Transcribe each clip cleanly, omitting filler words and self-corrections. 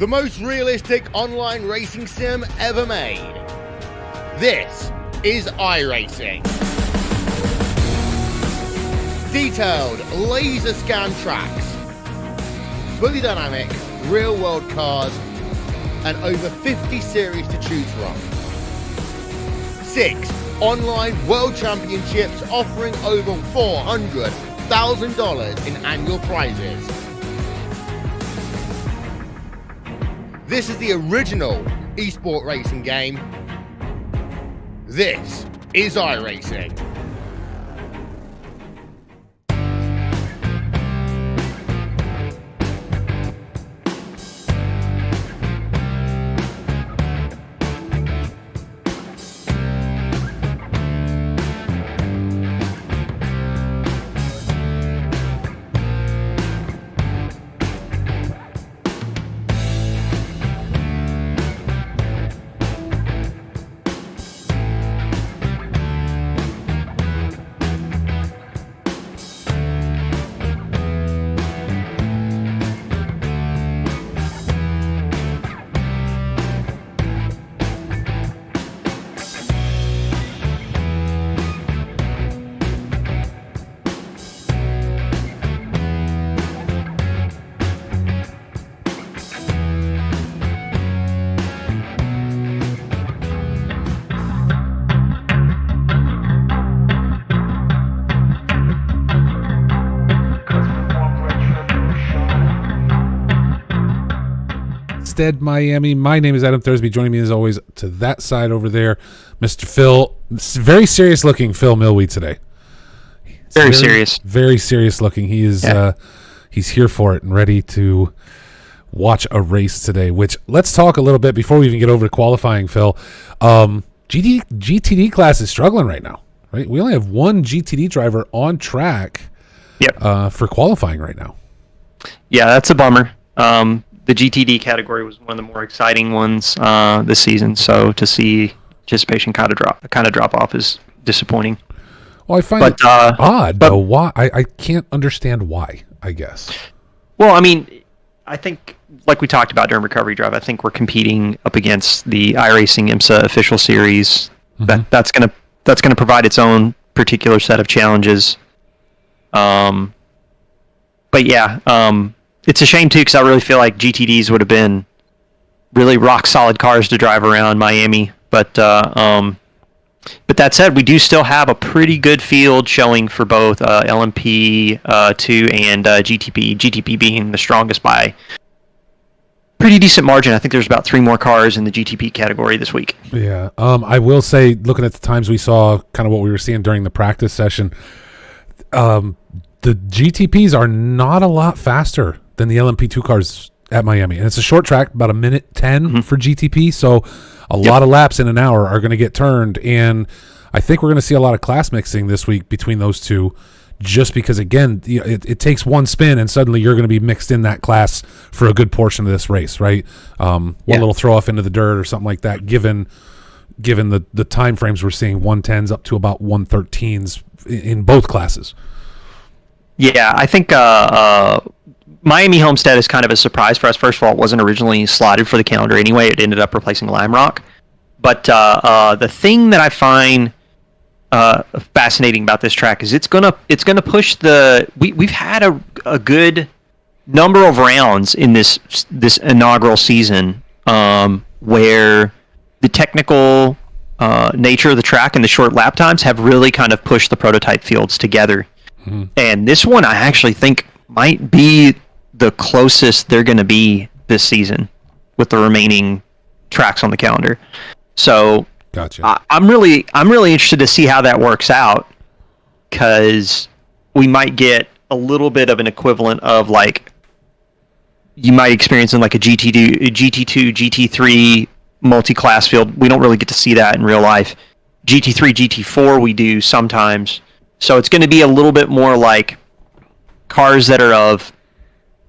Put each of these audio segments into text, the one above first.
the most realistic online racing sim ever made. This is iRacing. Detailed laser scan tracks, fully dynamic, real world cars, and over 50 series to choose from. 6 online world championships offering over $400,000 in annual prizes. This is the original esport racing game. This is iRacing. Miami. My name is Adam Thursby. Joining me as always to that side over there, Mr. Phil. very serious looking Phil Milwee today. Very serious. Very serious looking. He is he's here for it and ready to watch a race today, which let's talk a little bit before we even get over to qualifying, Phil. GTD class is struggling right now, right? We only have one GTD driver on track for qualifying right now. Yeah, that's a bummer. The GTD category was one of the more exciting ones this season, so to see participation kind of drop off is disappointing. Well, I find it odd, though. Why? I can't understand why, I guess. Well, I mean, I think, like we talked about during Recovery Drive, I think we're competing up against the iRacing IMSA official series. Mm-hmm. That's gonna provide its own particular set of challenges. But yeah, it's a shame, too, because I really feel like GTDs would have been really rock-solid cars to drive around Miami. But that said, we do still have a pretty good field showing for both LMP2 and GTP. GTP being the strongest by pretty decent margin. I think there's about 3 more cars in the GTP category this week. Yeah, I will say, looking at the times we saw, kind of what we were seeing during the practice session, the GTPs are not a lot faster than the LMP2 cars at Miami. And it's a short track, about 1:10 for GTP, so a lot of laps in an hour are going to get turned, and I think we're going to see a lot of class mixing this week between those two, just because, again, it takes one spin, and suddenly you're going to be mixed in that class for a good portion of this race, right? One little throw-off into the dirt or something like that, given the time frames we're seeing, 110s up to about 113s in both classes. Yeah, I think Miami Homestead is kind of a surprise for us. First of all, it wasn't originally slotted for the calendar anyway. It ended up replacing Lime Rock. But the thing that I find fascinating about this track is it's gonna push the. We've had a good number of rounds in this inaugural season where the technical nature of the track and the short lap times have really kind of pushed the prototype fields together. Mm-hmm. And this one I actually think might be the closest they're going to be this season with the remaining tracks on the calendar. So gotcha. I'm really interested to see how that works out, because we might get a little bit of an equivalent of, like, you might experience in like a GT2, GT3 multi-class field. We don't really get to see that in real life. GT3, GT4 we do sometimes. So it's going to be a little bit more like cars that are of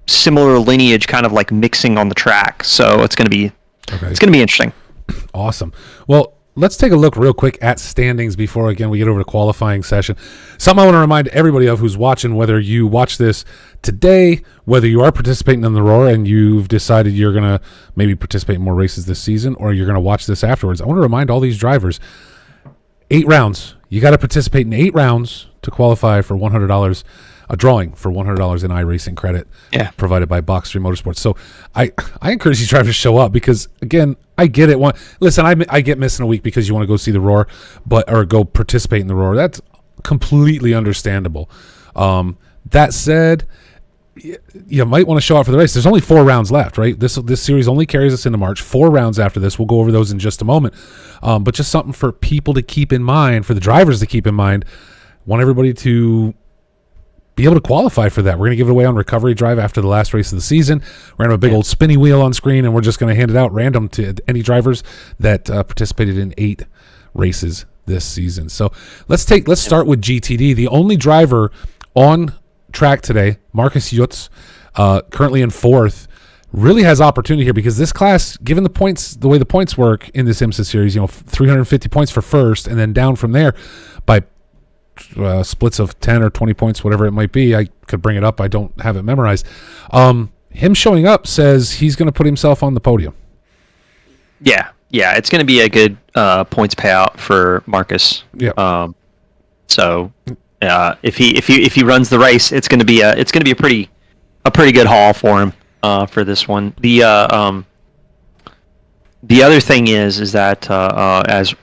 similar lineage, kind of like mixing on the track. So it's going to be it's going to be interesting. Awesome. Well, let's take a look real quick at standings before, again, we get over to qualifying session. Something I want to remind everybody of who's watching, whether you watch this today, whether you are participating in the Roar and you've decided you're going to maybe participate in more races this season, or you're going to watch this afterwards. I want to remind all these drivers, 8 rounds. You got to participate in 8 rounds to qualify for $100, a drawing for $100 in iRacing credit provided by Box 3 Motorsports. So I encourage these drivers to show up because, again, I get it. Listen, I get missing a week because you want to go see the Roar, or go participate in the Roar. That's completely understandable. That said, you might want to show up for the race. There's only 4 rounds left, right? This series only carries us into March. 4 rounds after this. We'll go over those in just a moment. But just something for people to keep in mind, for the drivers to keep in mind. Want everybody to be able to qualify for that. We're going to give it away on Recovery Drive after the last race of the season. We're going to have a big old spinny wheel on screen, and we're just going to hand it out random to any drivers that participated in 8 races this season. So let's start with GTD. The only driver on track today, Marcus Jutz, currently in 4th, really has opportunity here because this class, given the points, the way the points work in this IMSA series, 350 points for first, and then down from there by splits of 10 or 20 points, whatever it might be. I could bring it up. I don't have it memorized. Him showing up says he's going to put himself on the podium. Yeah, it's going to be a good points payout for Marcus. Yeah. So if he runs the race, it's going to be a pretty good haul for him for this one. The other thing is that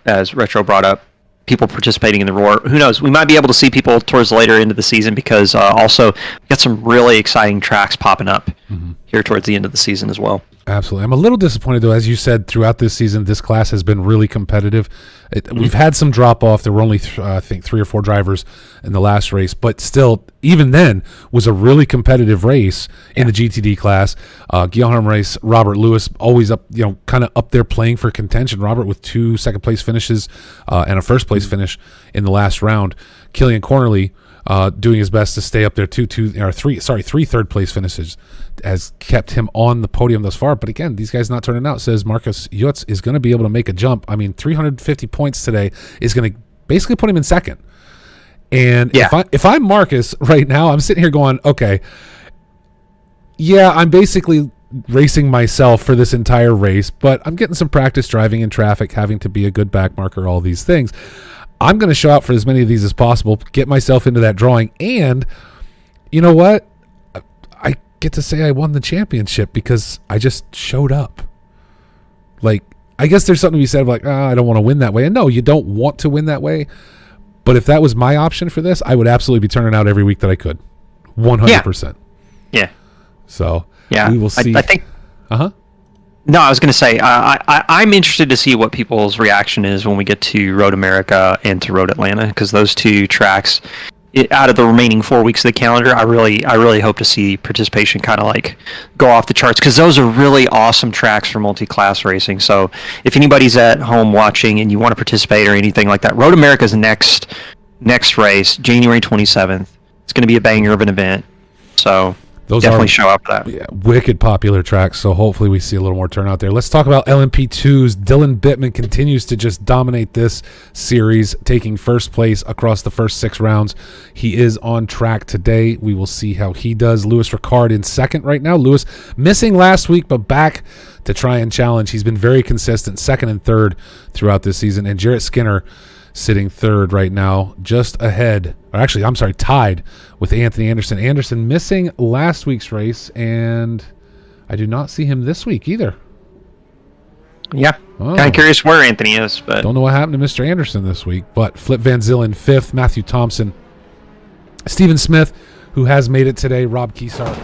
as Retro brought up, people participating in the Roar. Who knows? We might be able to see people towards later into the season because also we got some really exciting tracks popping up here towards the end of the season as well. Absolutely. I'm a little disappointed, though. As you said, throughout this season, this class has been really competitive. We've had some drop-off. There were only, I think, 3 or 4 drivers in the last race. But still, even then, was a really competitive race in the GTD class. Guilherme Race, Robert Lewis, always up, kind of up there playing for contention. Robert with 2 second-place finishes and a first-place finish in the last round. Killian Cornerly doing his best to stay up there. 3 third-place finishes has kept him on the podium thus far. But again, these guys not turning out. Says Marcus Jutz is going to be able to make a jump. I mean, 350 points today is going to basically put him in second. And if I'm Marcus right now, I'm sitting here going, okay, I'm basically racing myself for this entire race, but I'm getting some practice driving in traffic, having to be a good back marker, all these things. I'm going to show out for as many of these as possible, get myself into that drawing, and you know what? I get to say I won the championship because I just showed up. Like, I guess there's something to be said of like, I don't want to win that way. And no, you don't want to win that way. But if that was my option for this, I would absolutely be turning out every week that I could. 100%. Yeah. So we will see. I think. Uh-huh. No, I was going to say, I'm interested to see what people's reaction is when we get to Road America and to Road Atlanta, because those 2 tracks, out of the remaining 4 weeks of the calendar, I really hope to see participation kind of like go off the charts, because those are really awesome tracks for multi-class racing. So if anybody's at home watching and you want to participate or anything like that, Road America's next race, January 27th. It's going to be a banger of an event. So those definitely show up for that. Yeah, wicked popular tracks, so hopefully we see a little more turnout there. Let's talk about LMP2s. Dylan Bittman continues to just dominate this series, taking first place across the first 6 rounds. He is on track today. We will see how he does. Lewis Ricard in second right now. Lewis missing last week, but back to try and challenge. He's been very consistent, second and third throughout this season. And Jarrett Skinner sitting third right now, just ahead, or actually, I'm sorry, tied with Anthony Anderson. Anderson missing last week's race, and I do not see him this week either. Yeah, kind of curious where Anthony is, but don't know what happened to Mr. Anderson this week. But Flip Van Zyl in 5th, Matthew Thompson, Stephen Smith, who has made it today, Rob Keesar.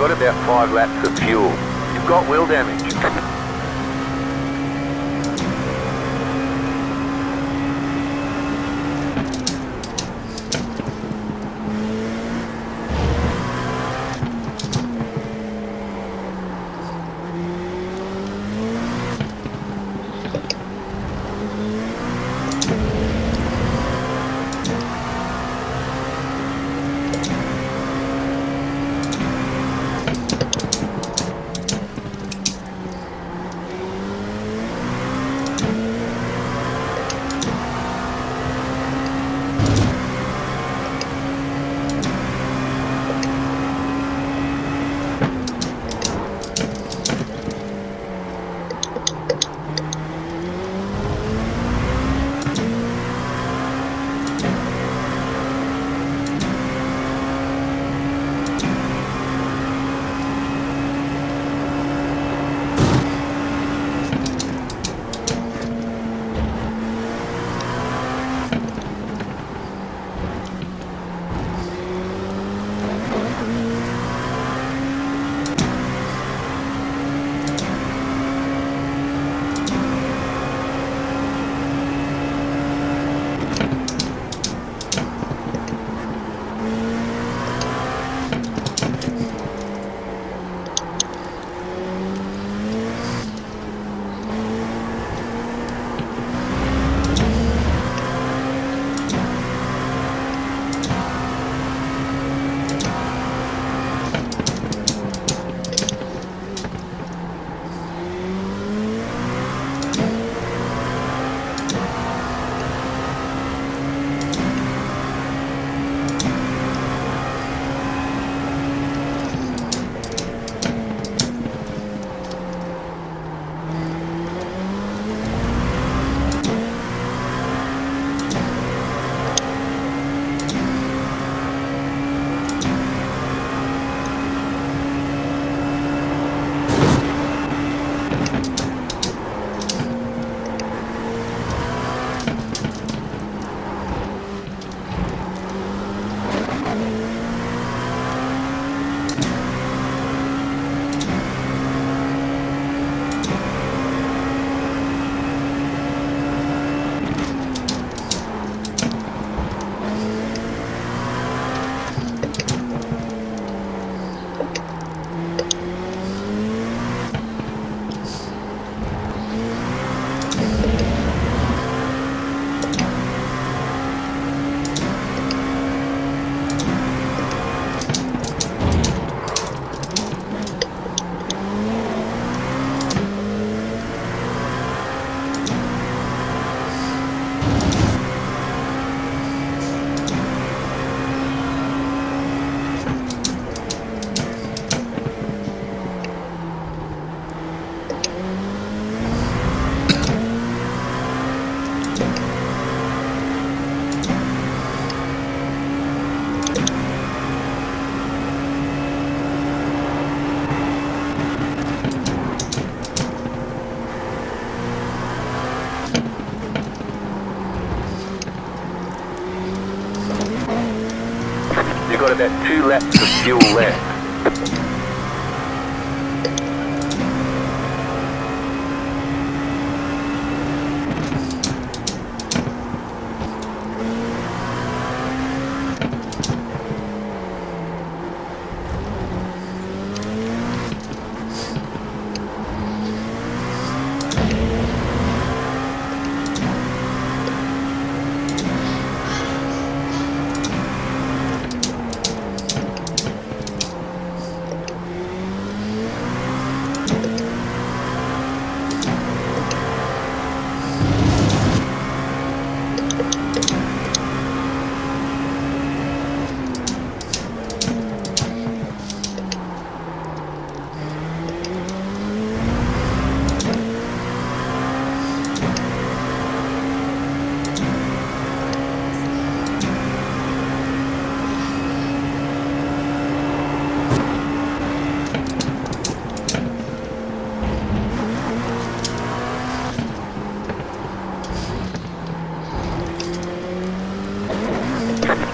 got about 5 laps of fuel. You've got wheel damage. got about 2 laps of fuel left.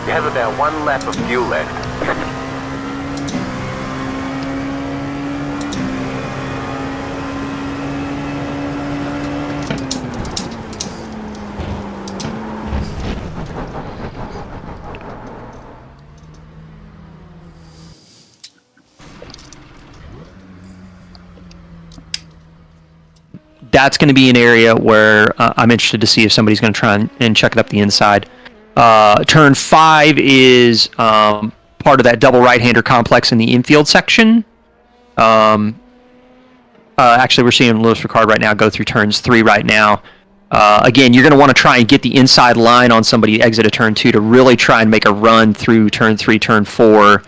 You have about 1 lap of fuel left. that's going to be an area where I'm interested to see if somebody's going to try and check it up the inside. Turn 5 is part of that double right-hander complex in the infield section. Actually, we're seeing Lewis Ricard right now go through turns 3 right now. Again, you're going to want to try and get the inside line on somebody exit a turn 2 to really try and make a run through turn 3, turn 4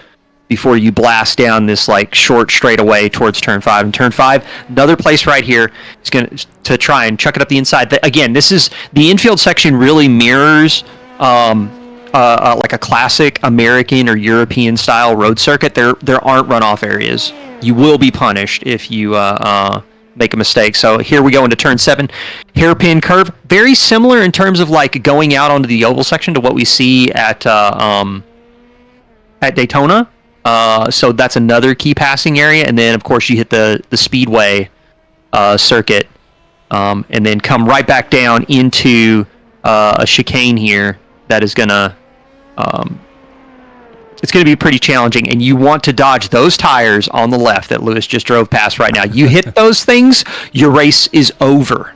before you blast down this like short straightaway towards turn 5. And turn 5, another place right here is going to try and chuck it up the inside. Again, this is the infield section really mirrors like a classic American or European style road circuit. There aren't runoff areas. You will be punished if you make a mistake. So here we go into turn 7, hairpin curve, very similar in terms of like going out onto the oval section to what we see at Daytona. So that's another key passing area, and then of course you hit the speedway circuit, and then come right back down into a chicane here that is gonna it's going to be pretty challenging, and you want to dodge those tires on the left that Lewis just drove past right now. You hit those things, your race is over.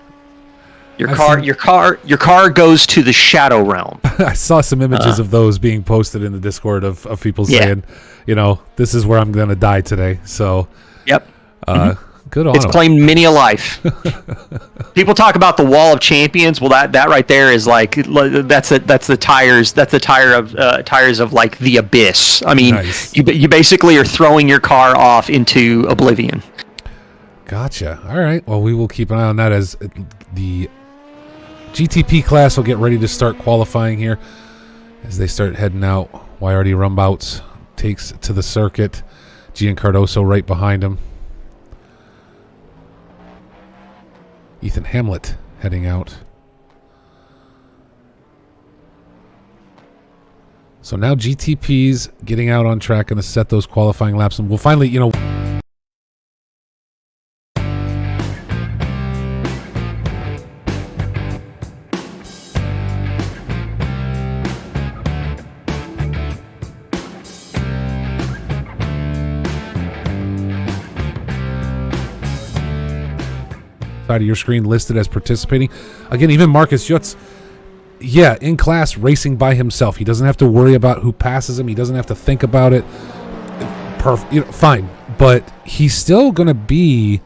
Your car goes to the shadow realm. I saw some images of those being posted in the Discord of people saying, this is where I'm going to die today. So, yep. Good on It's them. claimed many a life. People talk about the wall of champions. Well, that right there is like that's the tires. That's the tires of like the abyss. I mean, Nice. you basically are throwing your car off into oblivion. Gotcha. All right. Well, we will keep an eye on that as the GTP class will get ready to start qualifying here as they start heading out. Waiardi Rumbouts takes to the circuit. Gian Cardoso right behind him. Ethan Hamlet heading out. So now GTP's getting out on track and to set those qualifying laps, and we'll finally, side of your screen listed as participating. Again, even Marcus Jutz, in class racing by himself. He doesn't have to worry about who passes him. He doesn't have to think about it. Fine. But he's still going to be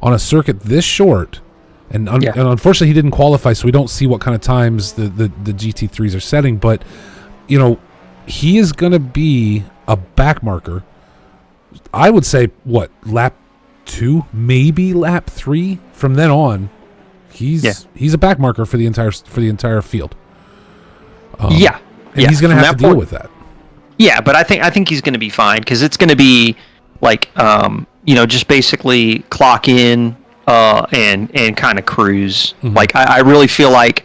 on a circuit this short. And unfortunately, he didn't qualify, so we don't see what kind of times the GT3s are setting. But, he is going to be a back marker. I would say, lap 2, maybe lap 3. From then on, he's a back marker for the entire field. And he's going to have to deal with that. Yeah, but I think he's going to be fine because it's going to be like just basically clock in and kind of cruise. Mm-hmm. Like I really feel like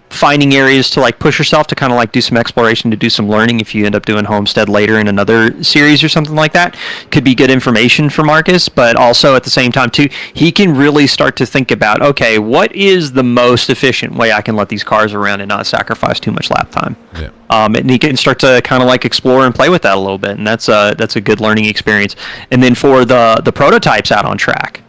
finding areas to like push yourself to kind of like do some exploration, to do some learning if you end up doing Homestead later in another series or something like that could be good information for Marcus. But also at the same time too, he can really start to think about, okay, what is the most efficient way I can let these cars around and not sacrifice too much lap time. And he can start to kind of like explore and play with that a little bit, and that's a good learning experience. And then for the prototypes out on track,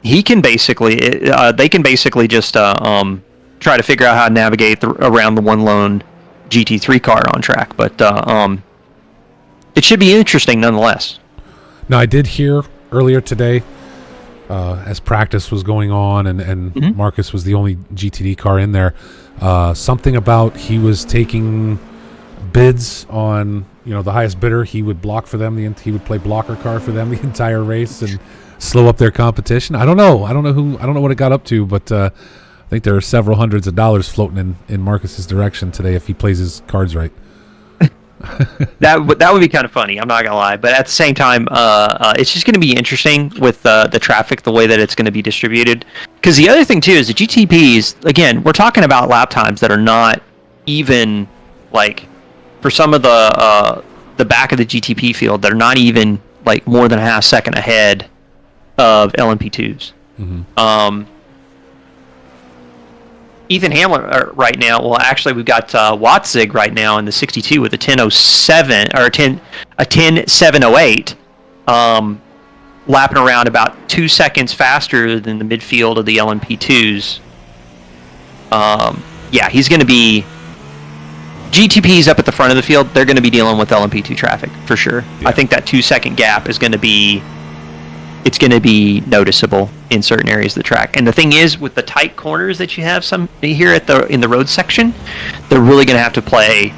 they can basically just try to figure out how to navigate around the one lone GT3 car on track. But it should be interesting nonetheless. Now, I did hear earlier today, as practice was going on and Marcus was the only GTD car in there, something about he was taking bids on, the highest bidder. He would block for them. He would play blocker car for them the entire race and slow up their competition. I don't know what it got up to, but I think there are several hundreds of dollars floating in Marcus's direction today if he plays his cards right. That would be kind of funny. I'm not gonna lie, but at the same time, it's just going to be interesting with the traffic, the way that it's going to be distributed. Because the other thing too is the GTPs. Again, we're talking about lap times that are not even like for some of the back of the GTP field that are not even like more than a half second ahead of LMP2s. Ethan Hamlet right now. Well, actually, we've got Watzig right now in the 62 with a 10:07 or a 10:7:08. lapping around about 2 seconds faster than the midfield of the LMP2s. Yeah, he's going to be... GTPs up at the front of the field, they're going to be dealing with LMP2 traffic, for sure. Yeah. I think that 2 second gap is going to be... It's going to be noticeable in certain areas of the track. And the thing is, with the tight corners that you have some here in the road section, they're really going to have to play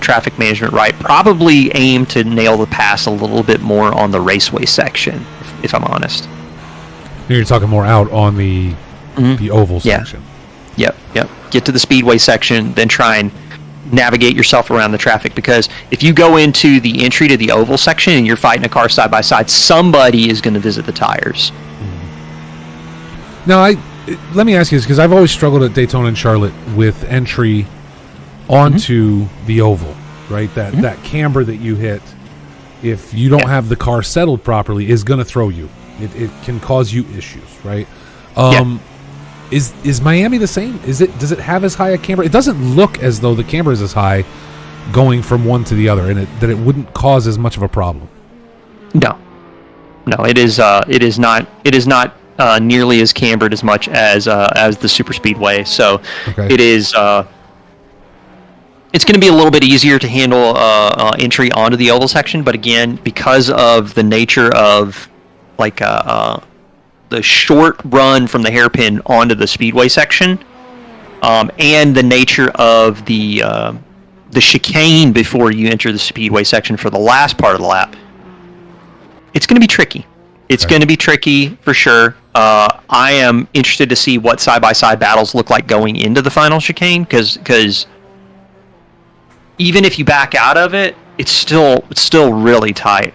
traffic management right. Probably aim to nail the pass a little bit more on the raceway section, if I'm honest. You're talking more out on the oval section. Yep. Get to the speedway section, then try and navigate yourself around the traffic, because if you go into the entry to the oval section and you're fighting a car side by side, somebody is going to visit the tires. Now, let me ask you this, because I've always struggled at Daytona and Charlotte with entry onto the oval, right? That camber that you hit, if you don't have the car settled properly, is going to throw you. It can cause you issues, right? Is Miami the same? Does it have as high a camber? It doesn't look as though the camber is as high going from one to the other, and that it wouldn't cause as much of a problem. No, it is not nearly as cambered as much as the super speedway. So it is. It's going to be a little bit easier to handle entry onto the oval section, but again, because of the nature of the short run from the hairpin onto the speedway section, and the nature of the chicane before you enter the speedway section for the last part of the lap, it's going to be tricky. It's going to be tricky for sure. I am interested to see what side-by-side battles look like going into the final chicane, because even if you back out of it, it's still really tight.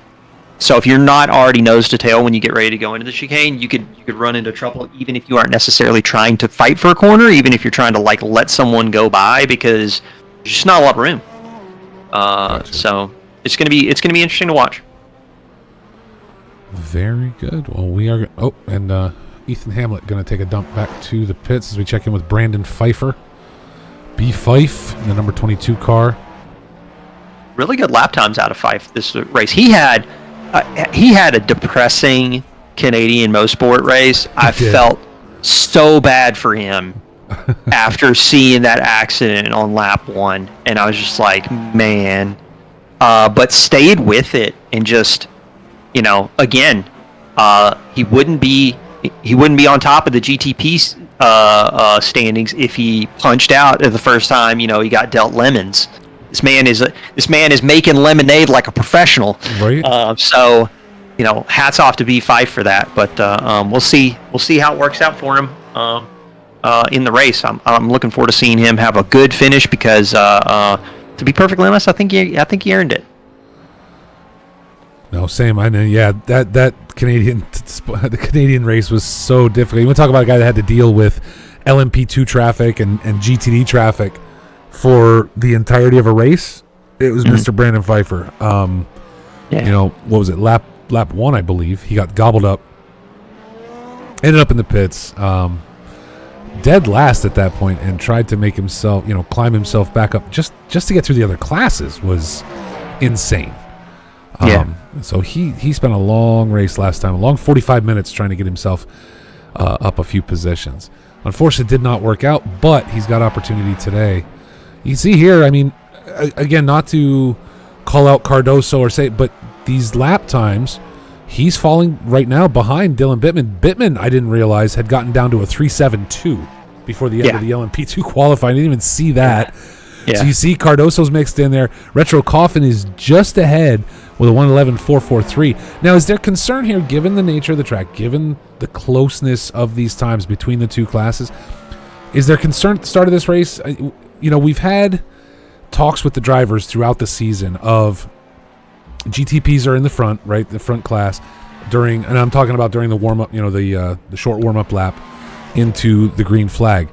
So if you're not already nose to tail when you get ready to go into the chicane, you could run into trouble, even if you aren't necessarily trying to fight for a corner, even if you're trying to let someone go by, because there's just not a lot of room. Gotcha. So it's gonna be interesting to watch. Very good. Well, we are. Oh, and Ethan Hamlet going to take a dump back to the pits as we check in with Brandon Pfeiffer, B. Fife, in the number 22 car. Really good lap times out of Fife this race. He had a depressing Canadian Motorsport race. I felt so bad for him after seeing that accident on lap 1, and I was just like, man. But stayed with it, and just, again, he wouldn't be on top of the GTP standings if he punched out at the first time. He got dealt lemons. This man is making lemonade like a professional. Right. So, hats off to B. Fife for that. But we'll see how it works out for him in the race. I'm looking forward to seeing him have a good finish, because to be perfectly honest, I think he earned it. No, same. I know. Yeah, that the Canadian race was so difficult. You want to talk about a guy that had to deal with LMP2 traffic and GTD traffic for the entirety of a race? It was Mr. Brandon Pfeiffer. What was it? Lap 1, I believe. He got gobbled up. Ended up in the pits. Dead last at that point, and tried to make himself, climb himself back up just to get through the other classes was insane. So he spent a long race last time, a long 45 minutes trying to get himself up a few positions. Unfortunately, it did not work out, but he's got opportunity today. You see here, I mean, again, not to call out Cardoso or say, but these lap times, he's falling right now behind Dylan Bittman. Bittman, I didn't realize, had gotten down to a 3.72 before the end of the LMP2 qualifying. I didn't even see that. So you see Cardoso's mixed in there. Retro Coffin is just ahead with a 1:11.443. Now, is there concern here, given the nature of the track, given the closeness of these times between the two classes? Is there concern at the start of this race? We've had talks with the drivers throughout the season of GTPs are in the front, right, the front class, and I'm talking about during the warm-up, the short warm-up lap into the green flag.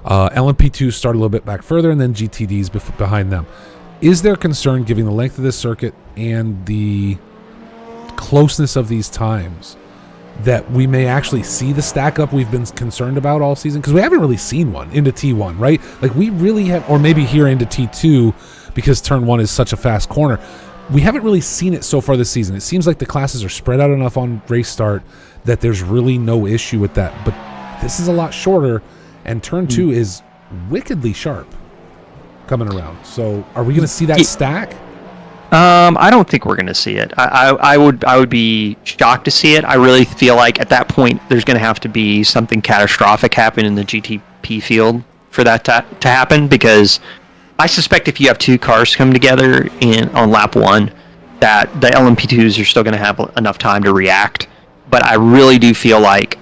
LMP2 start a little bit back further, and then GTDs behind them. Is there concern, given the length of this circuit and the closeness of these times, that we may actually see the stack up we've been concerned about all season? Because we haven't really seen one into T1, right? Like, we really have, or maybe here into T2, because turn 1 is such a fast corner. we haven't really seen it so far this season. It seems like the classes are spread out enough on race start that there's really no issue with that. But this is a lot shorter, and turn 2 is wickedly sharp coming around. So are we going to see that stack? I don't think we're going to see it. I would be shocked to see it. I really feel like at that point there's going to have to be something catastrophic happen in the GTP field for that to happen, because I suspect if you have 2 cars come together on lap 1, that the LMP2s are still going to have enough time to react. But I really do feel like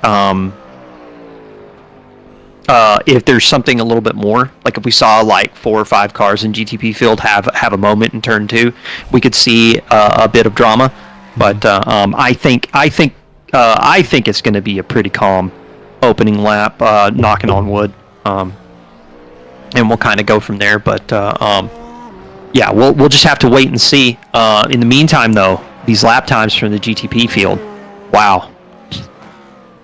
if there's something a little bit more, like if we saw like 4 or 5 cars in GTP field have a moment in turn 2, we could see a bit of drama. But I think it's going to be a pretty calm opening lap, knocking on wood, and we'll kind of go from there. But yeah, we'll just have to wait and see. In the meantime, though, these lap times from the GTP field, wow.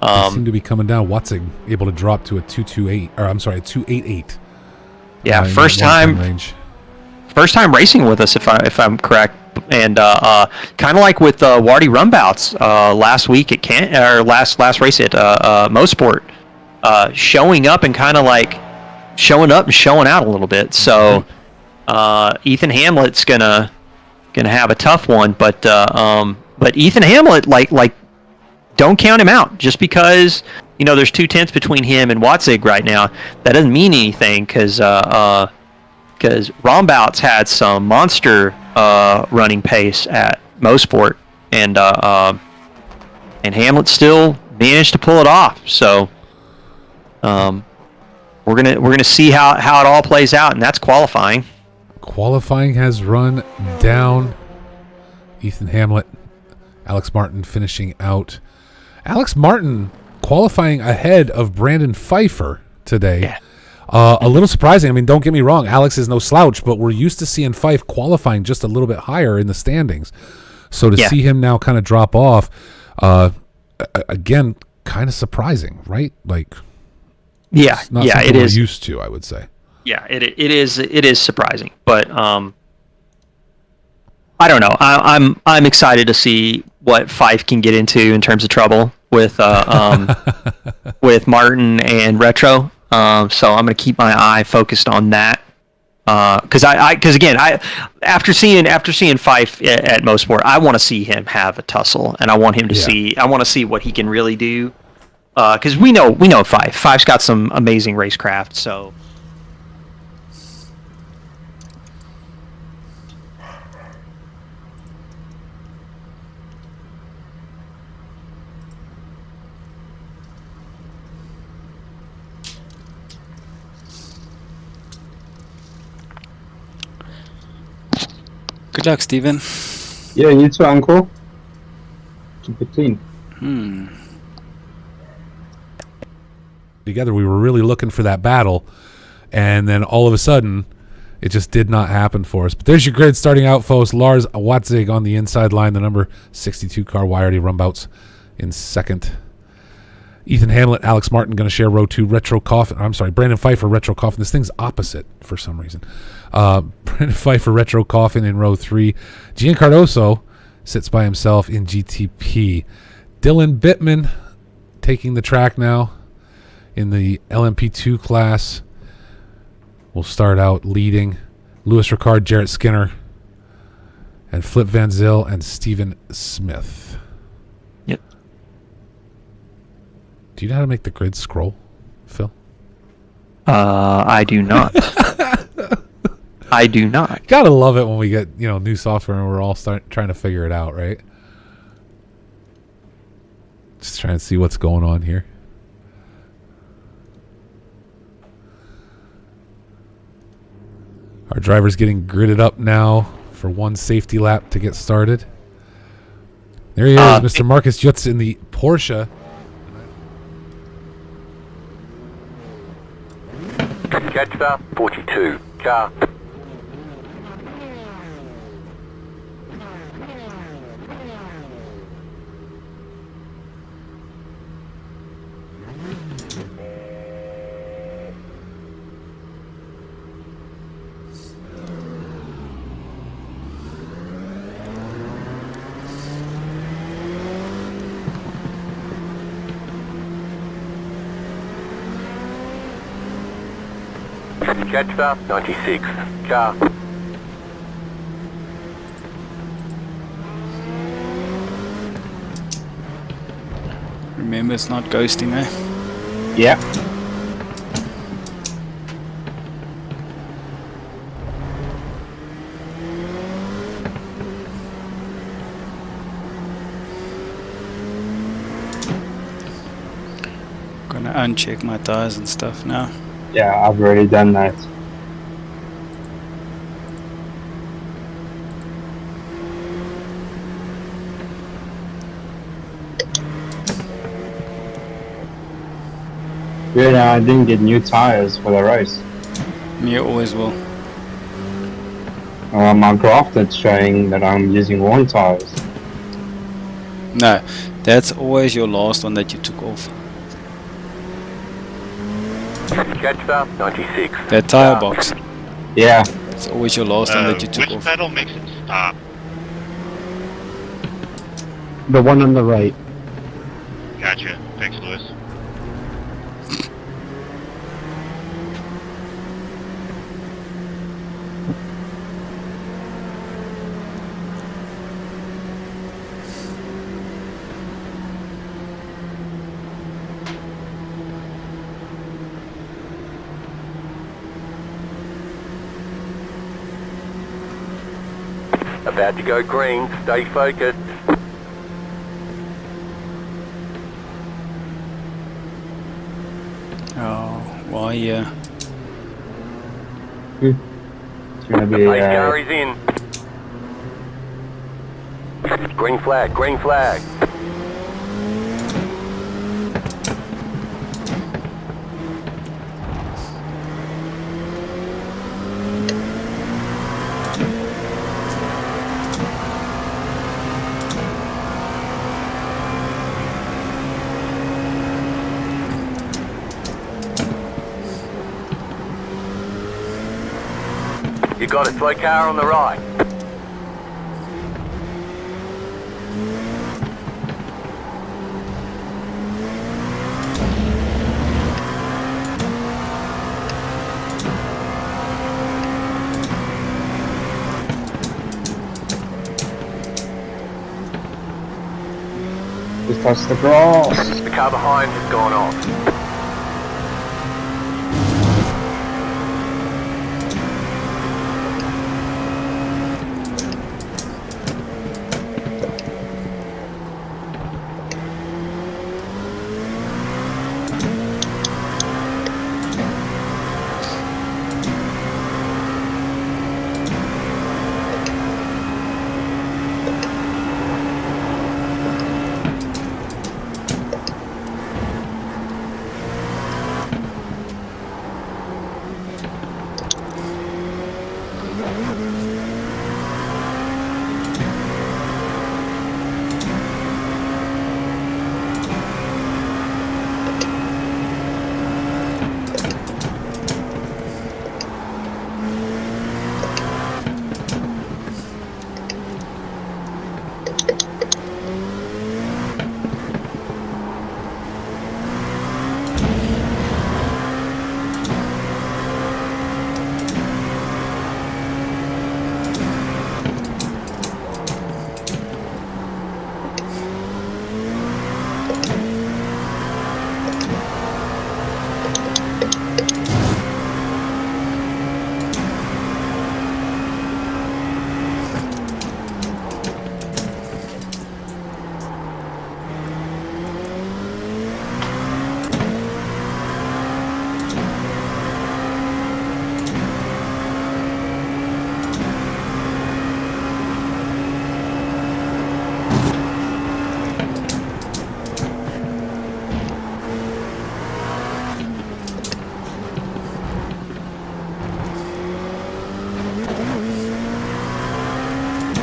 They seem to be coming down. Watzig able to drop to a 228, or I'm sorry, a 288. Yeah, first time racing with us, if I'm correct, and kind of like with Wardy Rumbouts last week at last race at Motorsport, showing up and kind of like showing up and showing out a little bit. So Ethan Hamlet's gonna have a tough one, but Ethan Hamlet like. Don't count him out just because there's 2 tenths between him and Watzig right now. That doesn't mean anything because Rombouts had some monster running pace at Mosport, and Hamlet still managed to pull it off. So we're gonna see how it all plays out, and that's qualifying. Qualifying has run down. Ethan Hamlet, Alex Martin finishing out. Alex Martin qualifying ahead of Brandon Pfeiffer today. Yeah. A little surprising. I mean, don't get me wrong. Alex is no slouch, but we're used to seeing Pfeiffer qualifying just a little bit higher in the standings. So to see him now kind of drop off, again, kind of surprising, right? Like, yeah, not yeah, something it we're is used to, I would say. Yeah, it is surprising, but I don't know. I'm excited to see what Fife can get into in terms of trouble with with Martin and Retro. So I'm going to keep my eye focused on that. Because after seeing Fife at Mosport, I want to see him have a tussle, and I want him to see. I want to see what he can really do. Because we know Fife. Fife's got some amazing racecraft. So. Good luck, Steven. Yeah, you too, Uncle. Keep it clean. Together, we were really looking for that battle, and then all of a sudden, it just did not happen for us. But there's your grid starting out, folks. Lars Watzig on the inside line, the number 62 car, Wyardy Rumbouts in second. Ethan Hamlet, Alex Martin going to share row 2. Brandon Pfeiffer, Retro Coffin. This thing's opposite for some reason. Brandon Pfeiffer, Retro Coffin in row 3. Gian Cardoso sits by himself in GTP. Dylan Bittman taking the track now in the LMP2 class. We'll start out leading. Louis Ricard, Jarrett Skinner, and Flip Van Zyl and Steven Smith. Do you know how to make the grid scroll, Phil? I do not. I do not. Gotta love it when we get new software and we're all trying to figure it out, right? Just trying to see what's going on here. Our driver's getting gridded up now for one safety lap to get started. There he is, Mr. Marcus Jutz in the Porsche. Catcher 42. Car. Jetstar 96. Car. Remember, it's not ghosting, eh? Yeah. Gonna uncheck my tires and stuff now. Yeah, I've already done that. Yeah, I didn't get new tires for the race. You always will. My graph that's showing that I'm using worn tires. No, that's always your last one that you took off. Jetstar 96. That tire box. Yeah. It's always your last one that you took Which off. pedal makes it stop? The one on the right. Gotcha. Thanks, Lewis. About to go green. Stay focused. Oh, why, yeah. It's gonna be Pace car is in. Green flag. Green flag. You got a slow car on the right. just touch the grass. The car behind has gone off.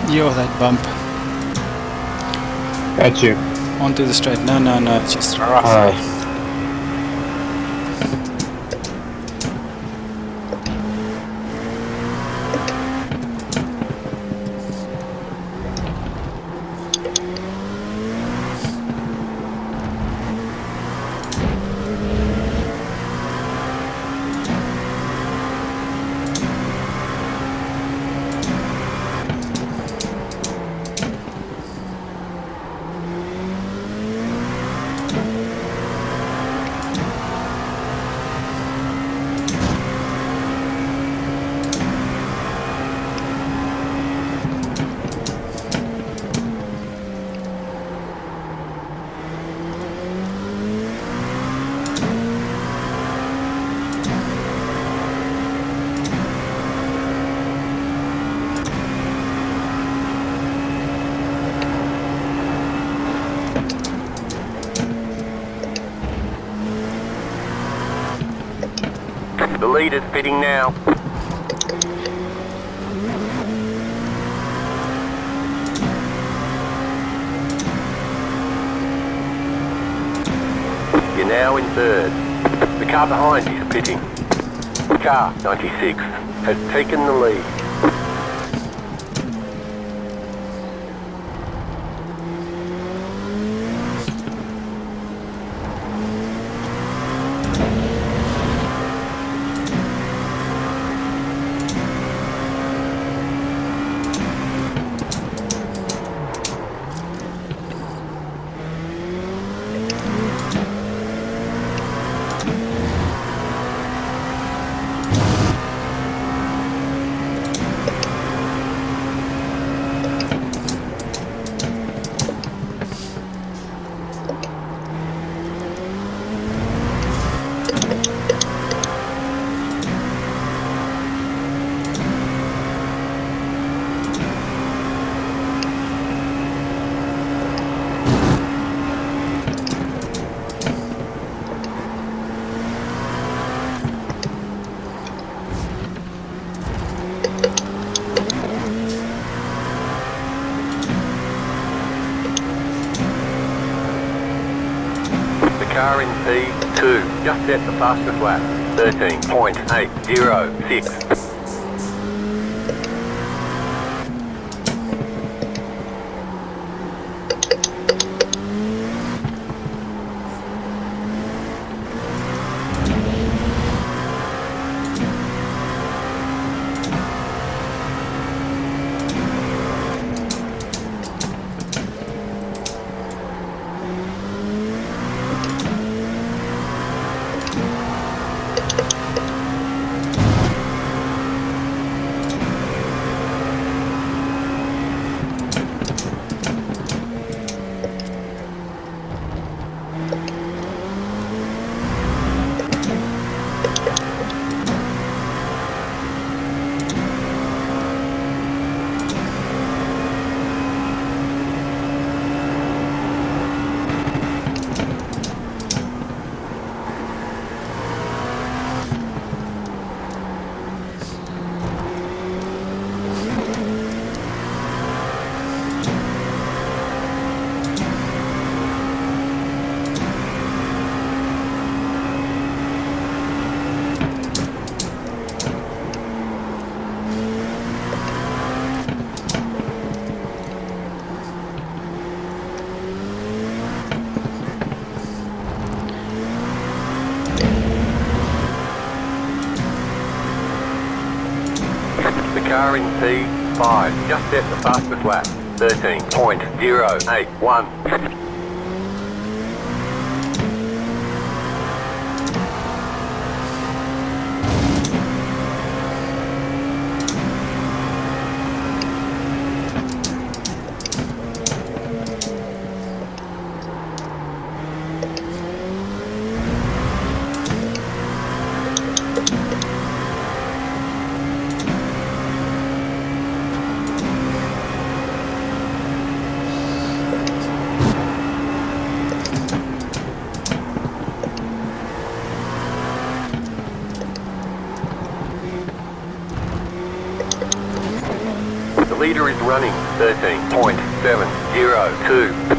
Yo, that bump. Got you. Onto the straight. No, no, no, it's just rough. Alright. The leader's pitting now. You're now in third. The car behind you is pitting. Car 96 has taken the lead. Car in P2 just set the fastest lap, 13.806. Car in P5 just set the fastest lap, 13.081. The leader is running 13.702.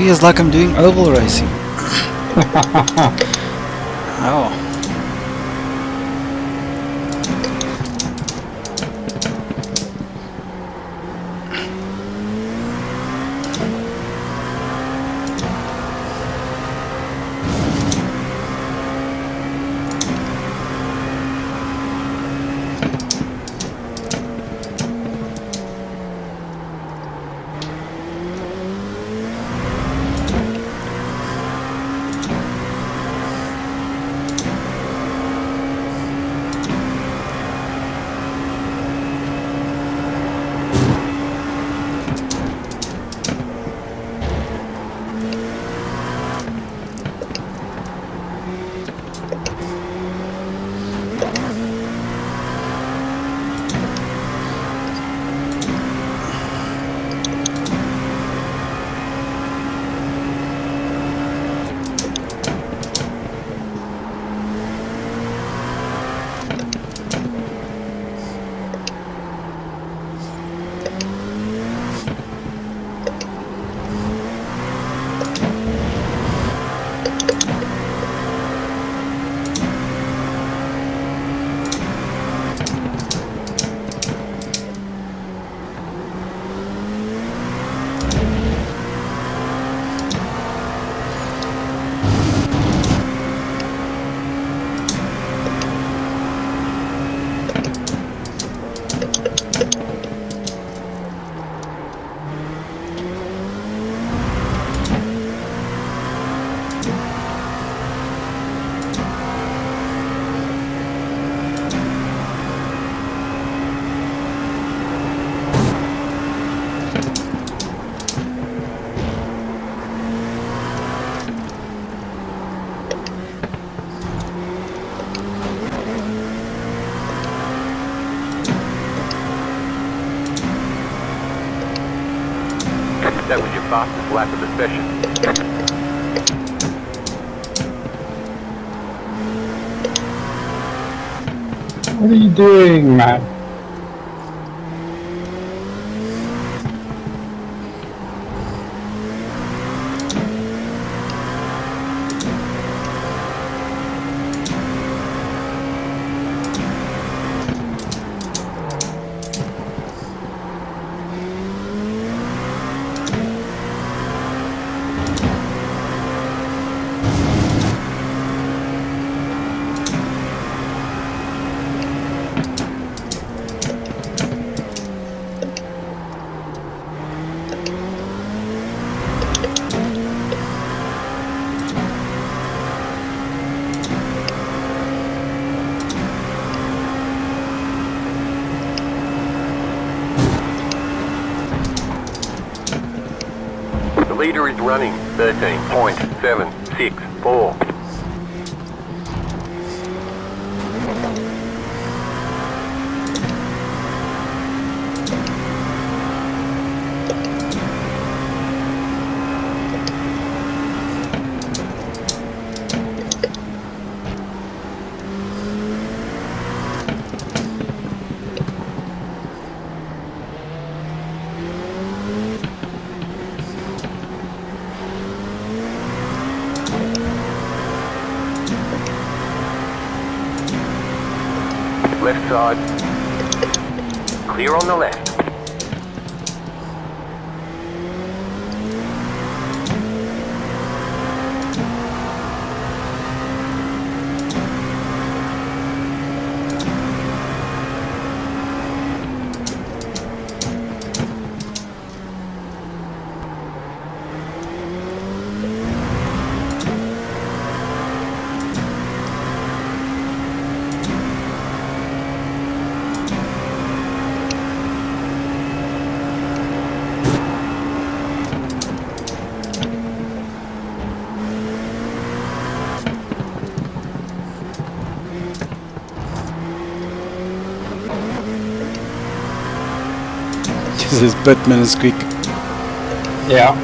feels like I'm doing oval racing. Oh. That was your fastest lap of the session. What are you doing, man? The leader is running 13.764. Left side. Clear on the left. This is Batman is quick. Yeah.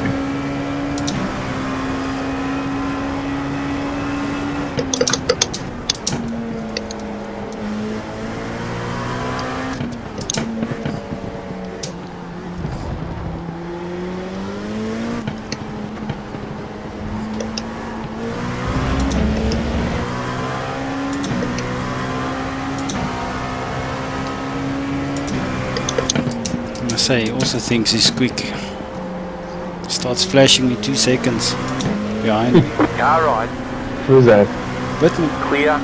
say, also thinks he's quick. Starts flashing me 2 seconds behind me. Car right, Who's that? Whitman. clear.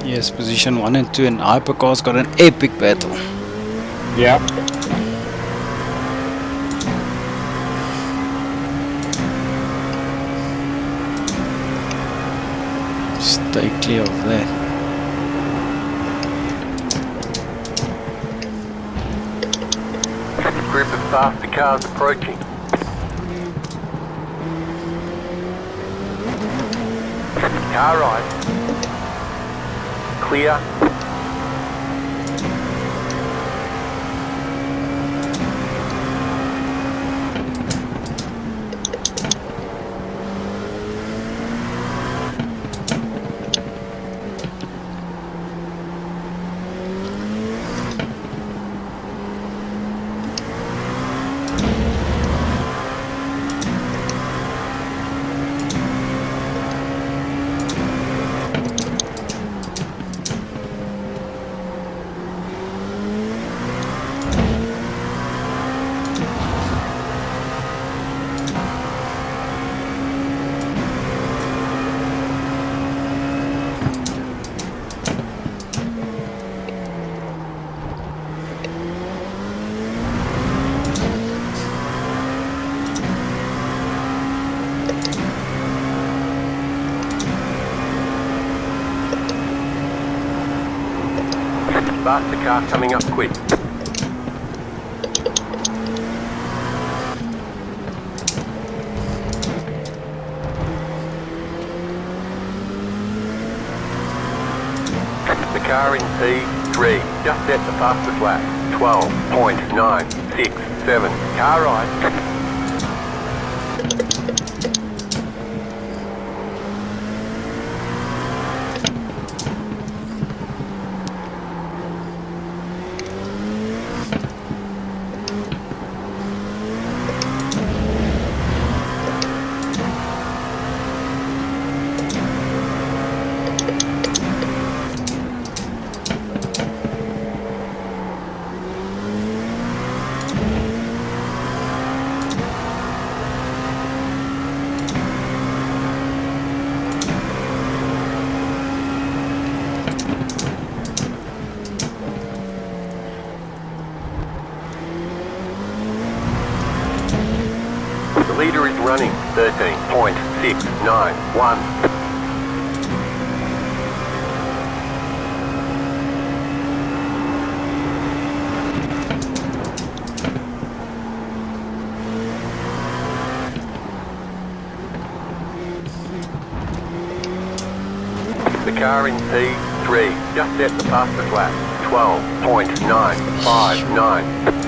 Yes, position 1 and 2 and Hypercar's got an epic battle. Yeah. Stay clear of that. Group of faster cars approaching. Car right. Clear. Faster car coming up quick. The car in P3 just set the fastest lap. 12.967. Car right. Leader is running 13.691. The car in P3 just set the fastest lap, 12.959.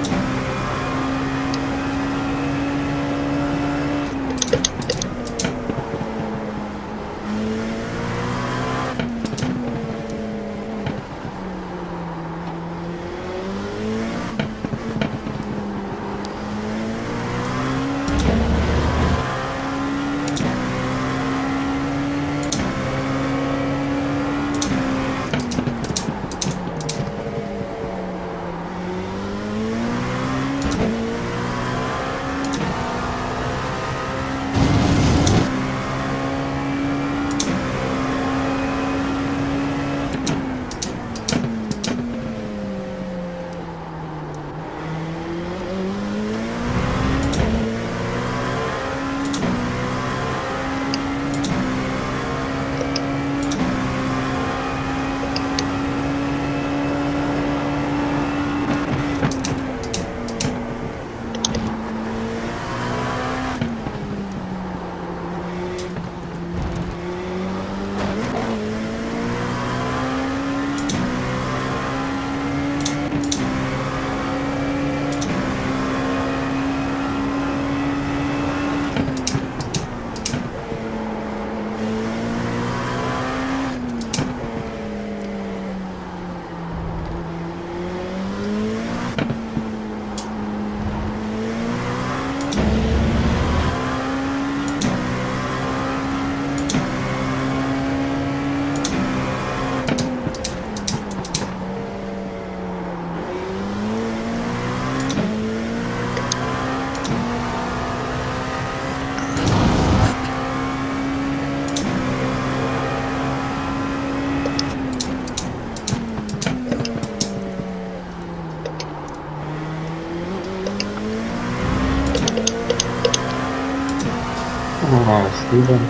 Oh, Stephen.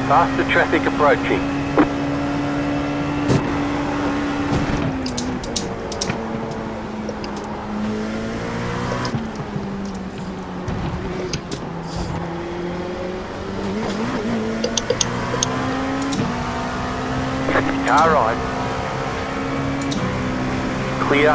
Faster traffic approaching. Car right. Clear.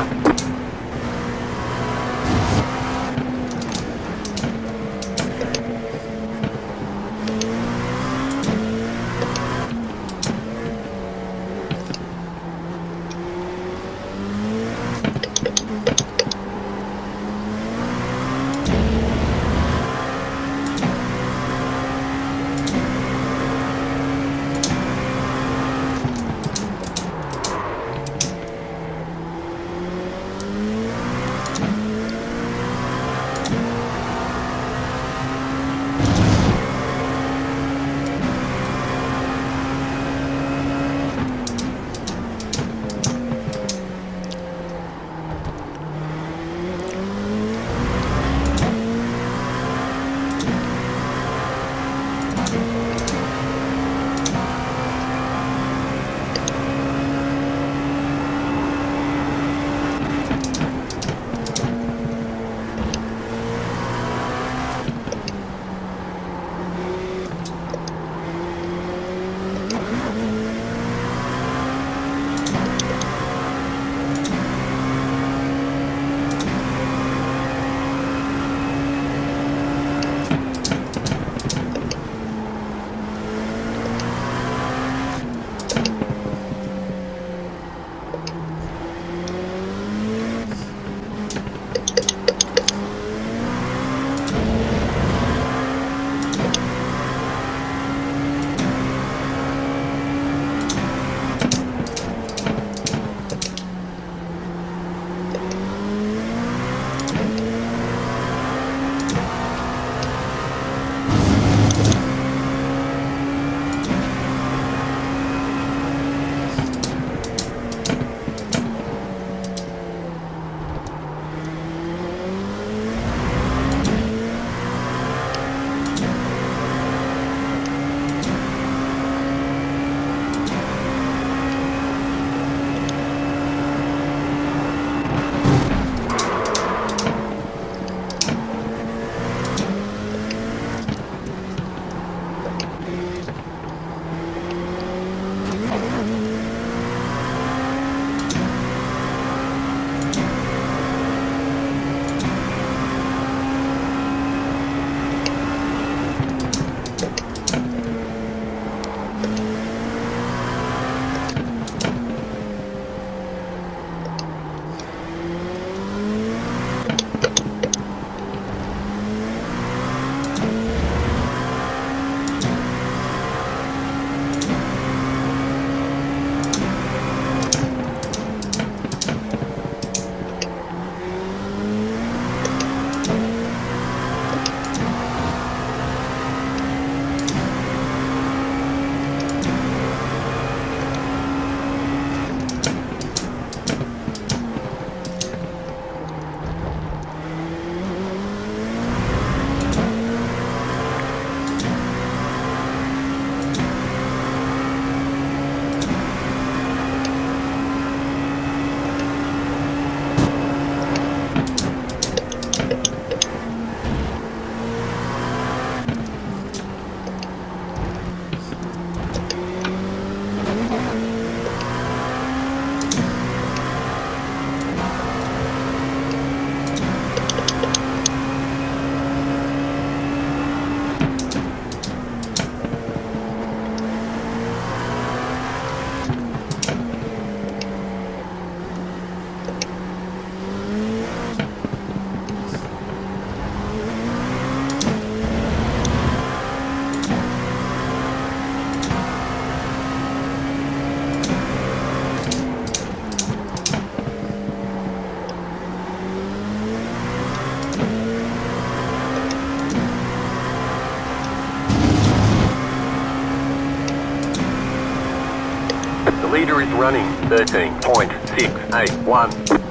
leader is running 13.681.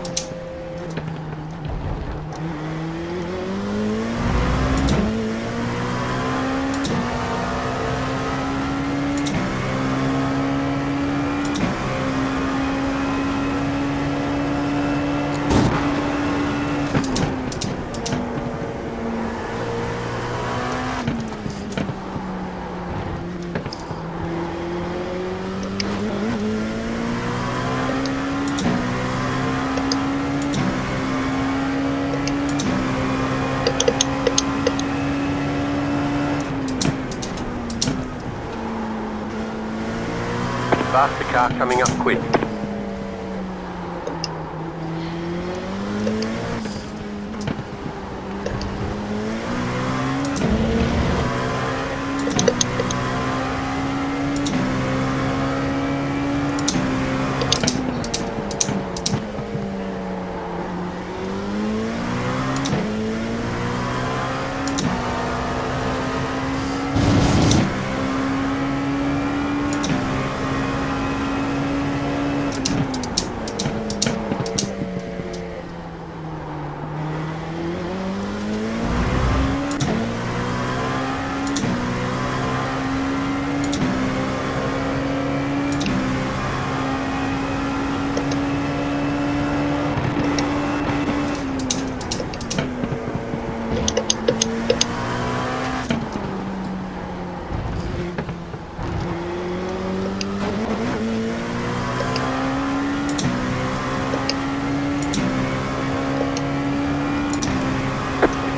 Faster car coming up quick.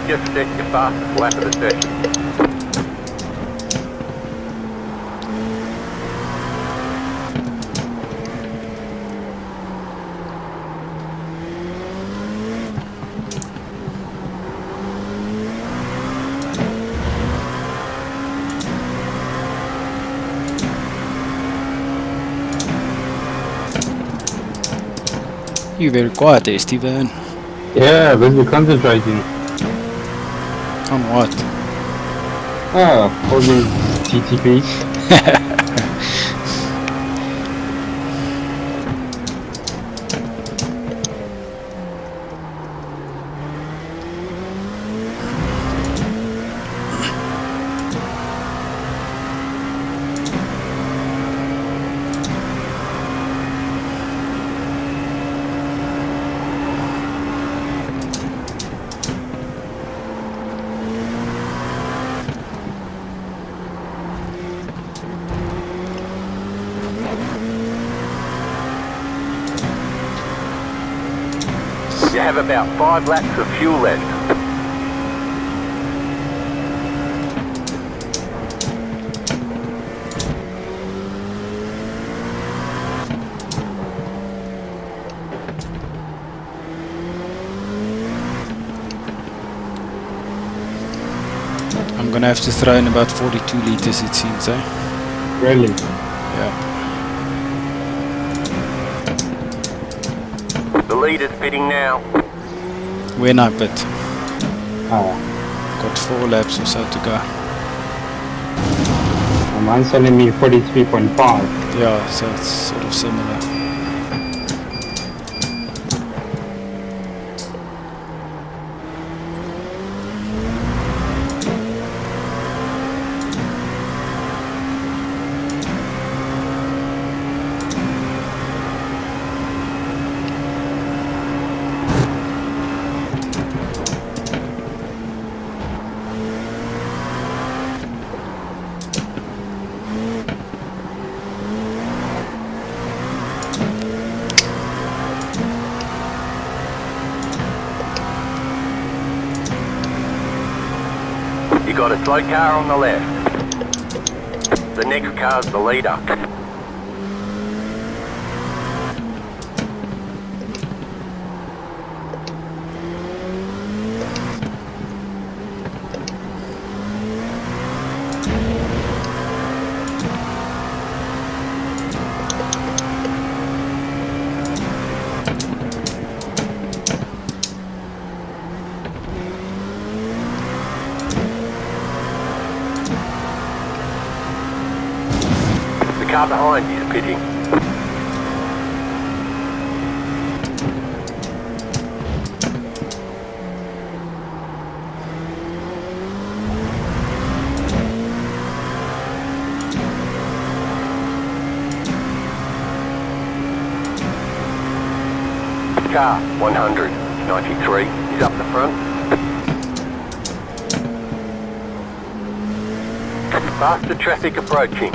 Just set your fastest lap of the session. You're very quiet there, Steven. Yeah, busy concentrating. On what? Oh, all these GTPs. You have about 5 laps of fuel left. I'm gonna have to throw in about 42 liters, it seems, eh? Really? Yeah. The leader's pitting now. When I pit. Oh, Got 4 laps or so to go. mine's telling me 43.5. Yeah, so it's sort of similar. You got a slow car on the left. The next car's the leader. The car behind you is pitting. Car 193 is up the front. Faster traffic approaching.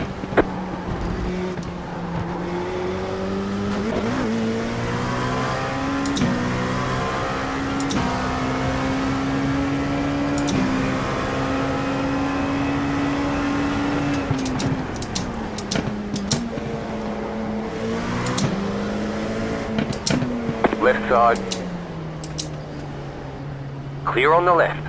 Left side. Clear on the left.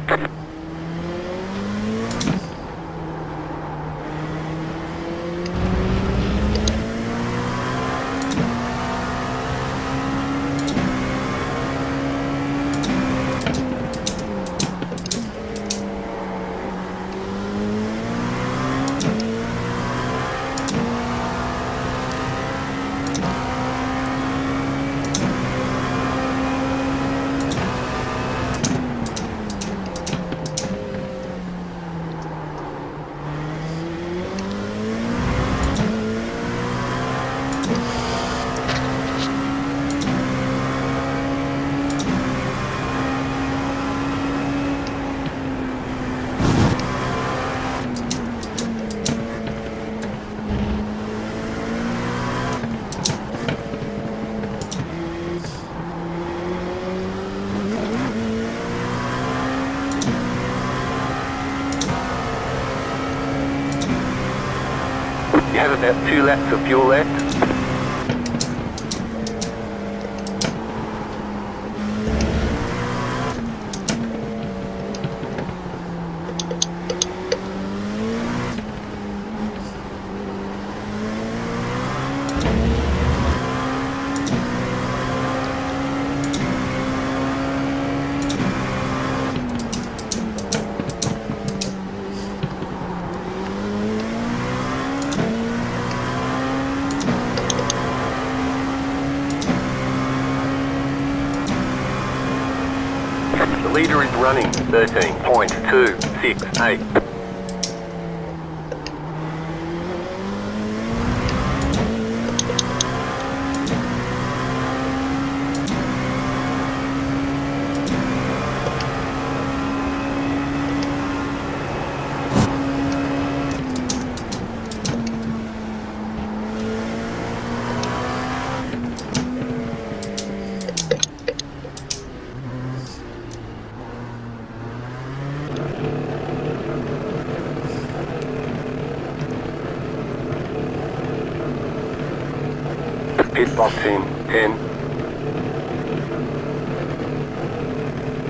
You have about 2 laps of fuel left. The leader is running 13.268. Pit box in 10,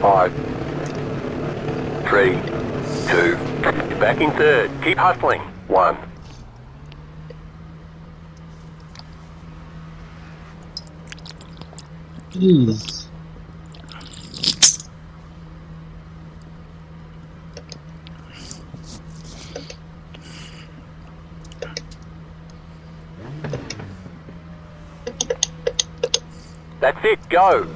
5, 3, 2. You're back in third. Keep hustling. 1. Jeez. That's it. Go.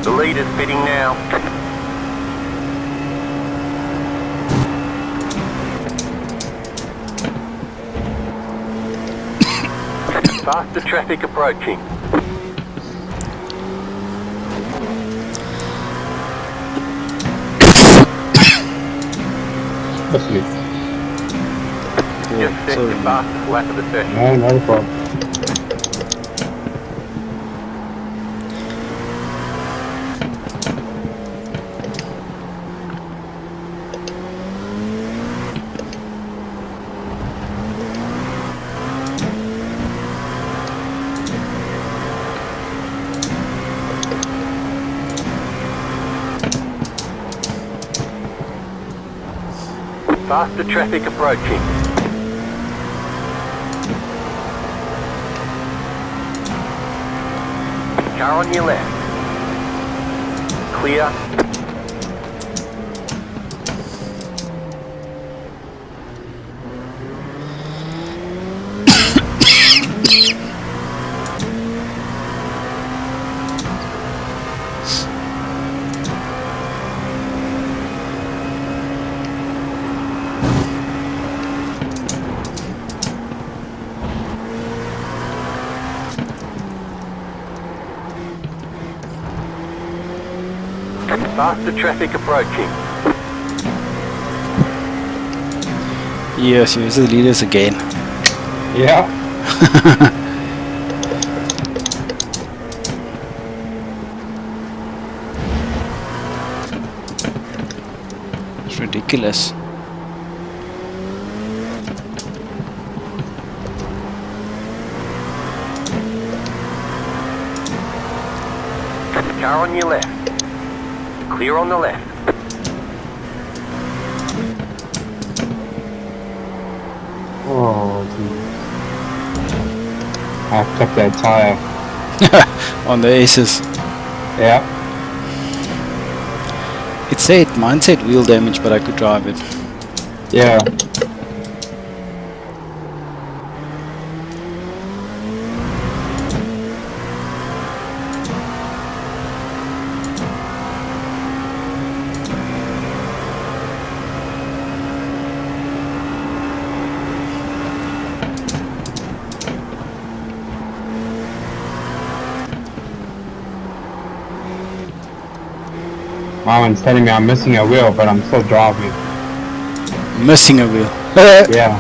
The leader's pitting now. Faster traffic approaching. That's it. Just set your fastest lap of the session. No, not a problem. Faster traffic approaching. Car on your left. Clear. Faster traffic approaching. Yes, here's the leaders again. Yeah. It's ridiculous. Car on your left. Clear on the left. Oh, geez. I took that tire. On the aces. Yeah. Mine said wheel damage, but I could drive it. Yeah. Marvin's telling me I'm missing a wheel, but I'm still driving. Missing a wheel. Yeah.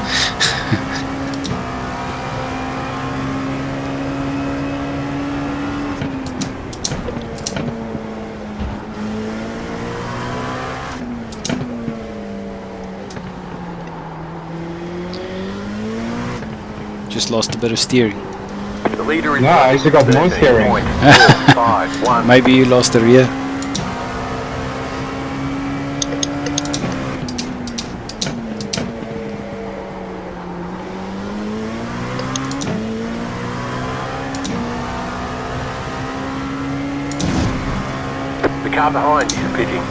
Just lost a bit of steering. The leader is No, I actually got more steering. 13.451. Maybe you lost the rear. The car behind you is pitting.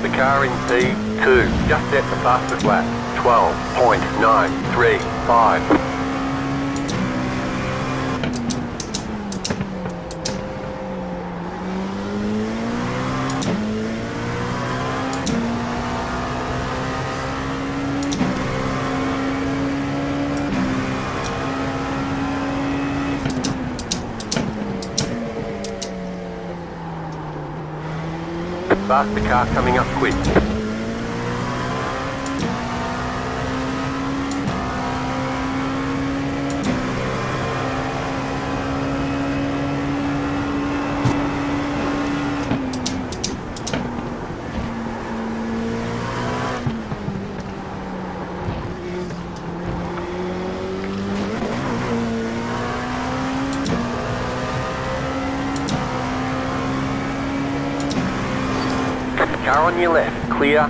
The car in P2 just set the fastest lap. 12.935. Faster car coming up quick. on your left, clear.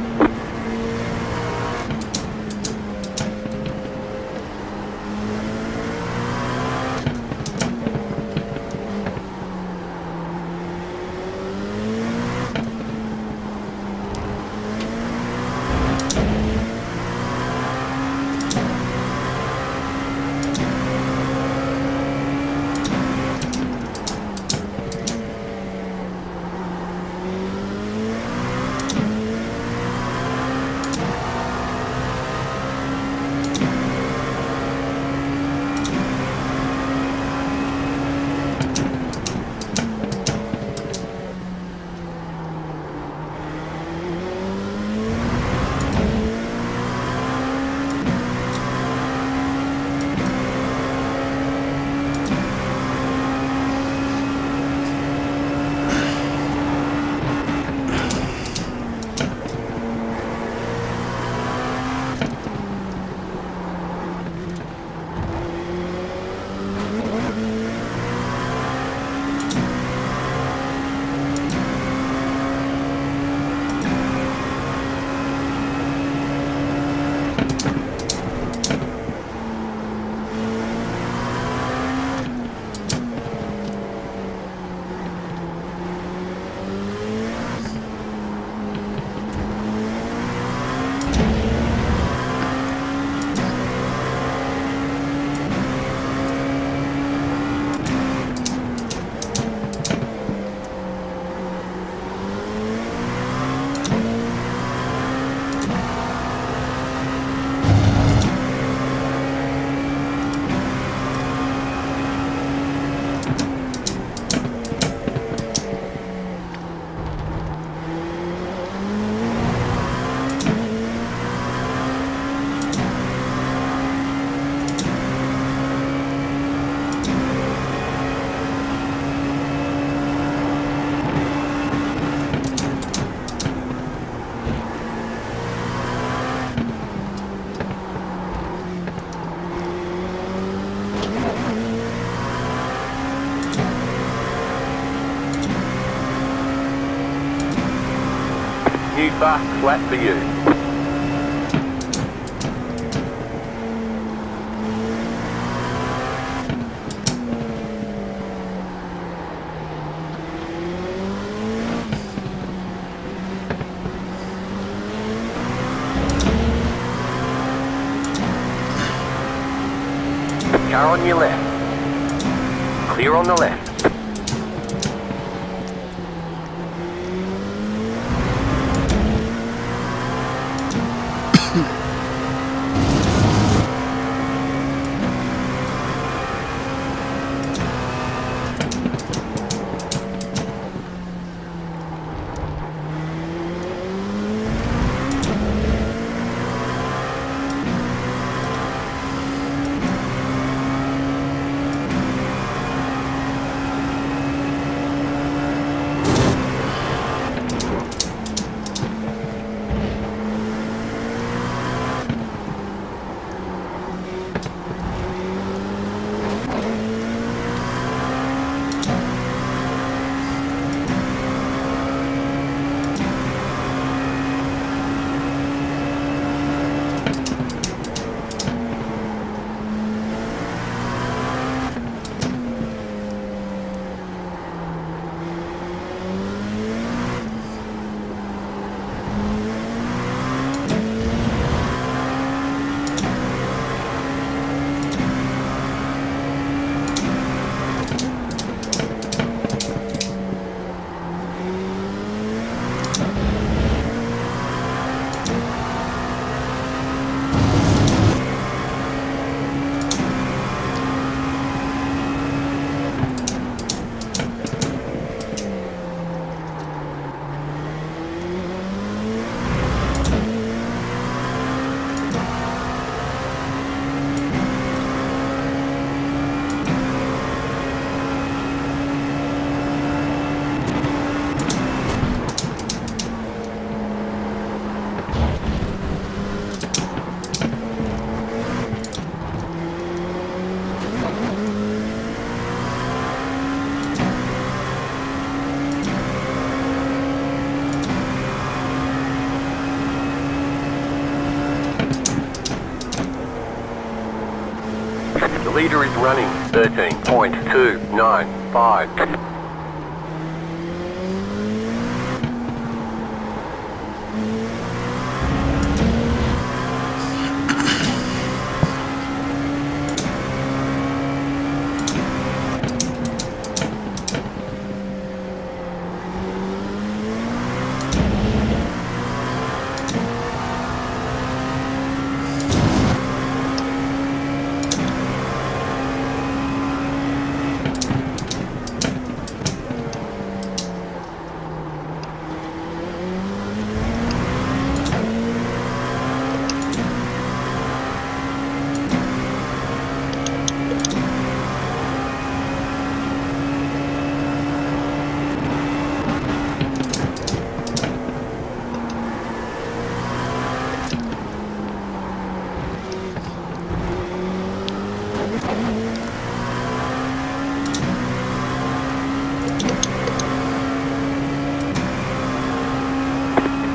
New fast flat for you. Car on your left. Clear on the left. Leader is running 13.295.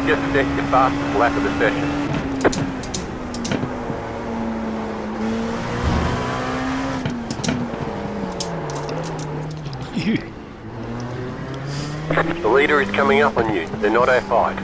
Just set your fastest lap of the session. The leader is coming up on you. They're not our fight.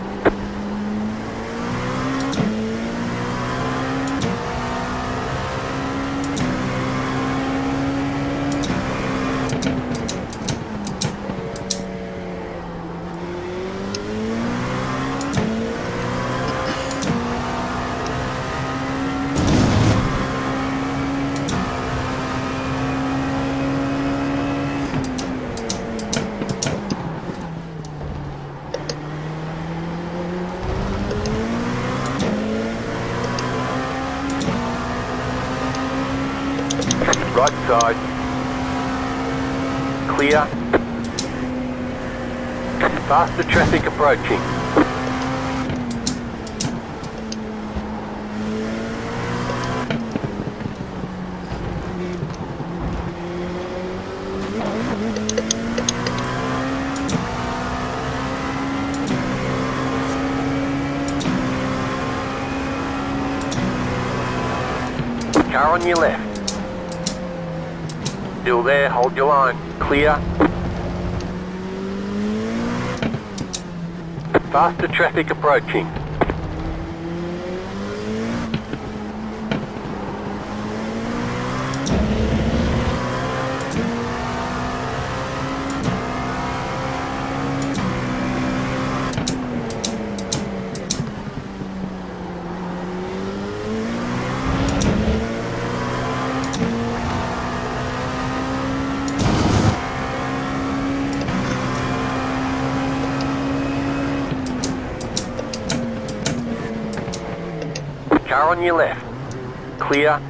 Right side. Clear. Faster traffic approaching. Car on your left. Still there, hold your line. Clear. Faster traffic approaching. Car on your left. Clear.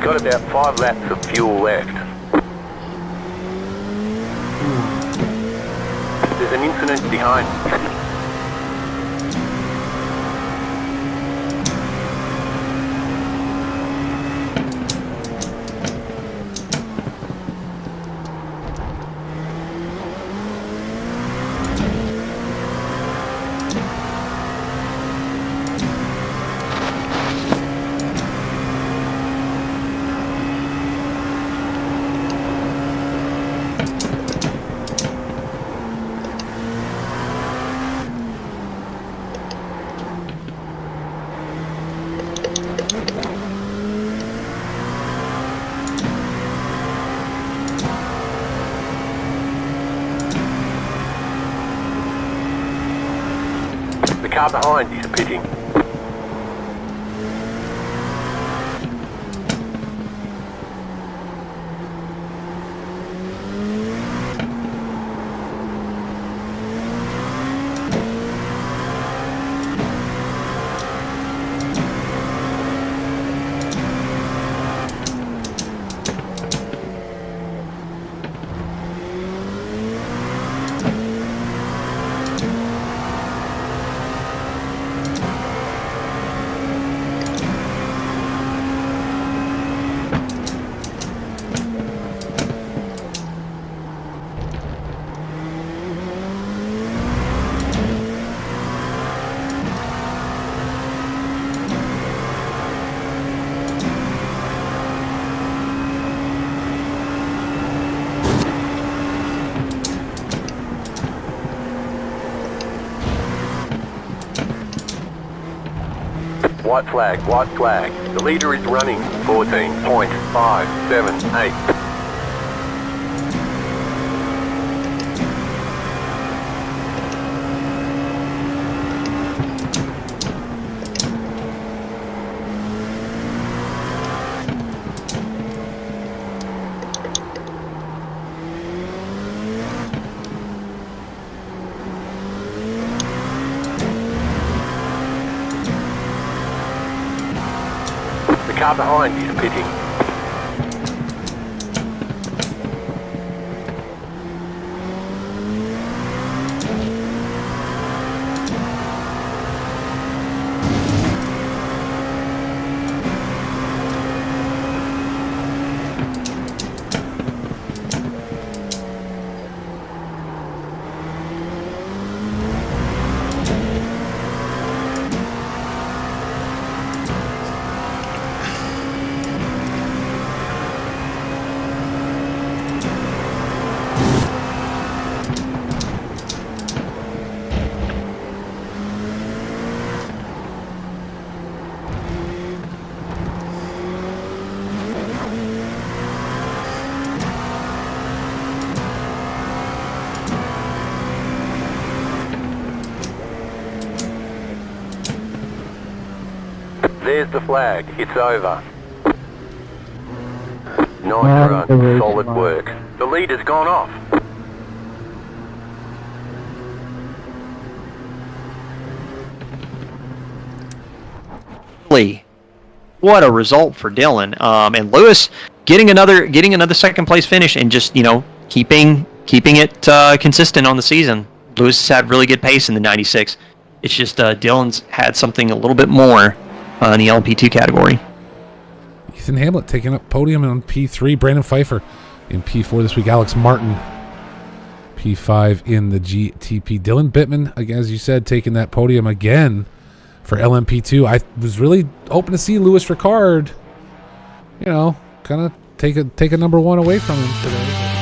got about 5 laps of fuel left. There's an incident behind. The car behind is pitting. White flag, white flag. The leader is running 14.578. The car behind is pitting. There's the flag. It's over. Nice run. Solid work. The leader's gone off. What a result for Dylan. And Lewis getting another second place finish and just, keeping it consistent on the season. Lewis has had really good pace in the 96. It's just Dylan's had something a little bit more in the LMP2 category. Ethan Hamlet taking up podium on P3. Brandon Pfeiffer in P4 this week. Alex Martin P5 in the GTP. Dylan Bittman, again, as you said, taking that podium again for LMP2. I was really hoping to see Louis Ricard, kind of take a number one away from him today.